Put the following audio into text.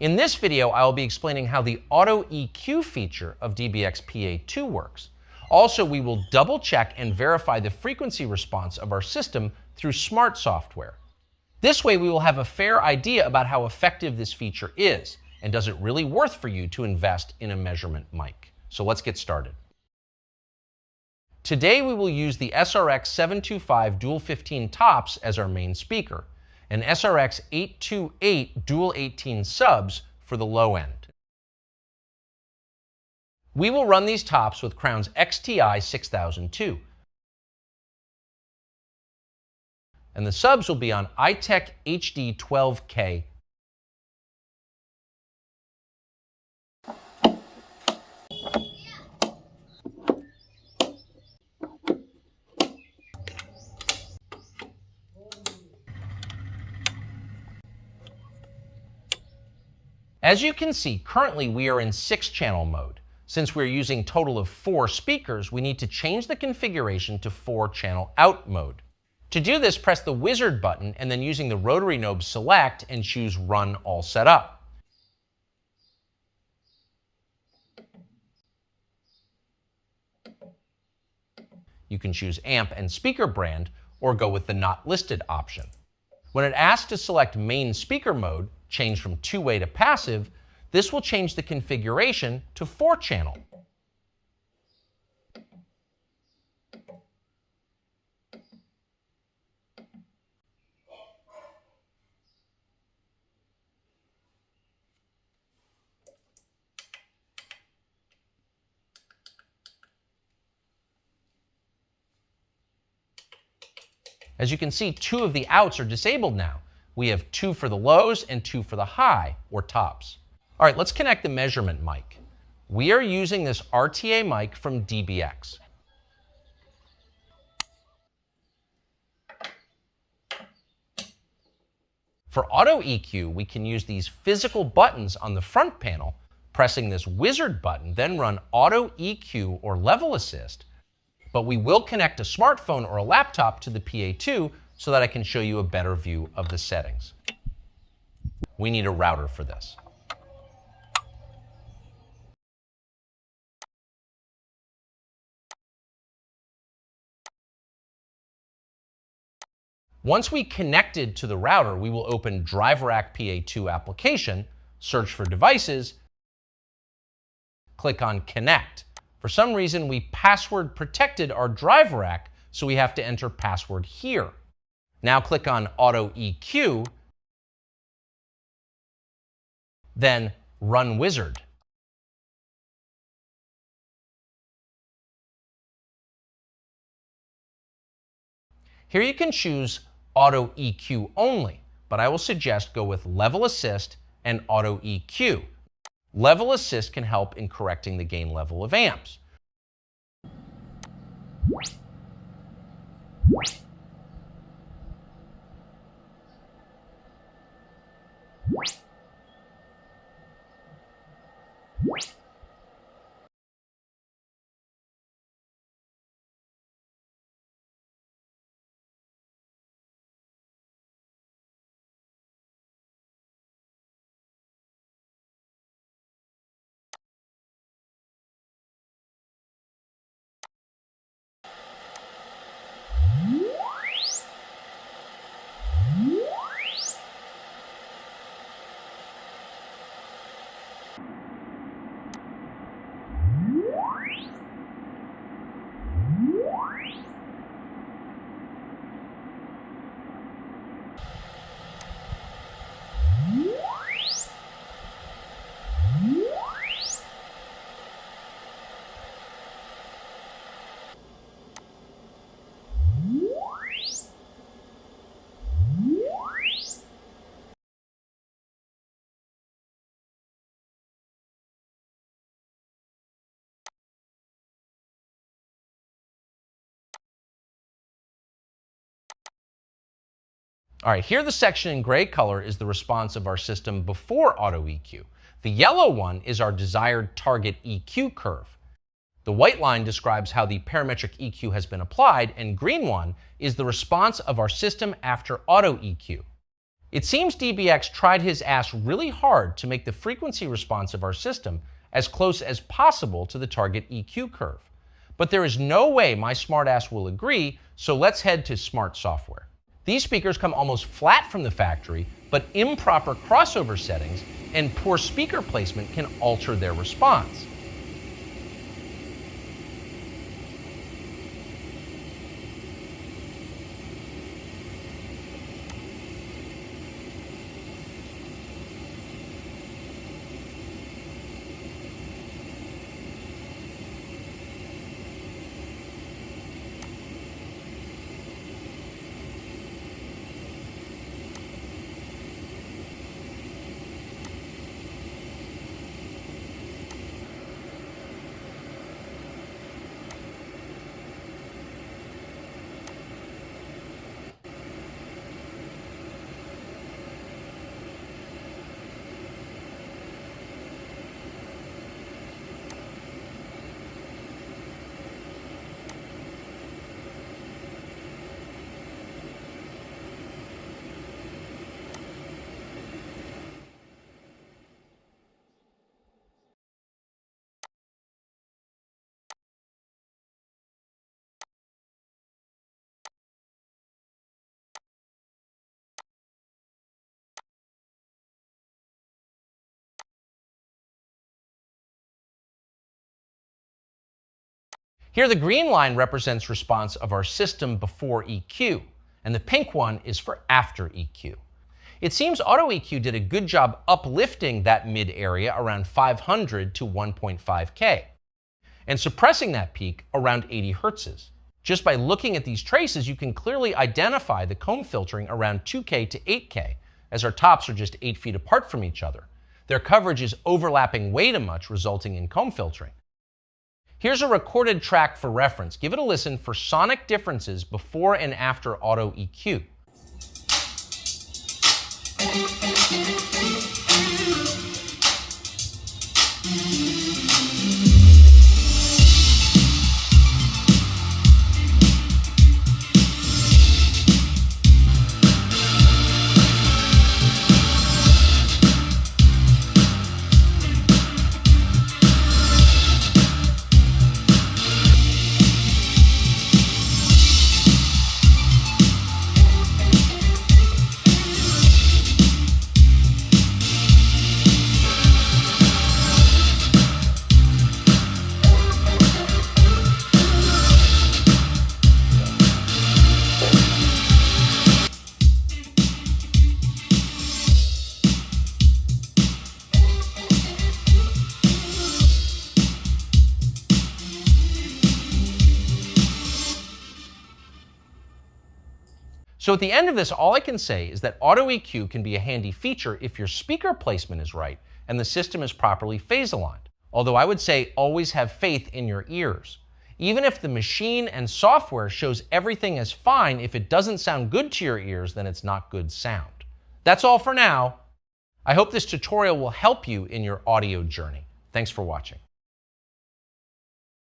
In this video, I will be explaining how the Auto EQ feature of DBX PA2 works. Also, we will double check and verify the frequency response of our system through Smaart Software. This way, we will have a fair idea about how effective this feature is, and does it really worth for you to invest in a measurement mic. So let's get started. Today, we will use the SRX 725 Dual 15 tops as our main speaker, and SRX 828 Dual 18 subs for the low end. We will run these tops with Crown's XTI 6002. And the subs will be on iTech HD 12K. As you can see, currently we are in 6-channel mode. Since we're using a total of 4 speakers, we need to change the configuration to 4-channel out mode. To do this, press the Wizard button and then using the rotary knob select and choose Run All Setup. You can choose amp and speaker brand or go with the Not Listed option. When it asks to select main speaker mode, change from two-way to passive, this will change the configuration to 4-channel. As you can see, 2 of the outs are disabled now. We have 2 for the lows and 2 for the high, or tops. All right, let's connect the measurement mic. We are using this RTA mic from DBX. For Auto EQ, we can use these physical buttons on the front panel, pressing this Wizard button, then run Auto EQ or Level Assist. But we will connect a smartphone or a laptop to the PA2 so that I can show you a better view of the settings. We need a router for this. Once we connected to the router, we will open DriveRack PA2 application, search for devices, click on Connect. For some reason, we password protected our DriveRack, so we have to enter password here. Now click on Auto EQ, then Run Wizard. Here you can choose Auto EQ only, but I will suggest go with Level Assist and Auto EQ. Level Assist can help in correcting the gain level of amps. All right, here the section in gray color is the response of our system before Auto EQ. The yellow one is our desired target EQ curve. The white line describes how the parametric EQ has been applied, and green one is the response of our system after Auto EQ. It seems DBX tried his ass really hard to make the frequency response of our system as close as possible to the target EQ curve. But there is no way my smartass will agree, so let's head to Smaart Software. These speakers come almost flat from the factory, but improper crossover settings and poor speaker placement can alter their response. Here the green line represents response of our system before EQ, and the pink one is for after EQ. It seems AutoEQ did a good job uplifting that mid area around 500 to 1.5K, and suppressing that peak around 80 Hertzes. Just by looking at these traces, you can clearly identify the comb filtering around 2K to 8K, as our tops are just 8 feet apart from each other. Their coverage is overlapping way too much, resulting in comb filtering. Here's a recorded track for reference. Give it a listen for sonic differences before and after auto EQ. So at the end of this, all I can say is that auto EQ can be a handy feature if your speaker placement is right and the system is properly phase aligned. Although I would say always have faith in your ears. Even if the machine and software shows everything as fine, if it doesn't sound good to your ears, then it's not good sound. That's all for now. I hope this tutorial will help you in your audio journey. Thanks for watching.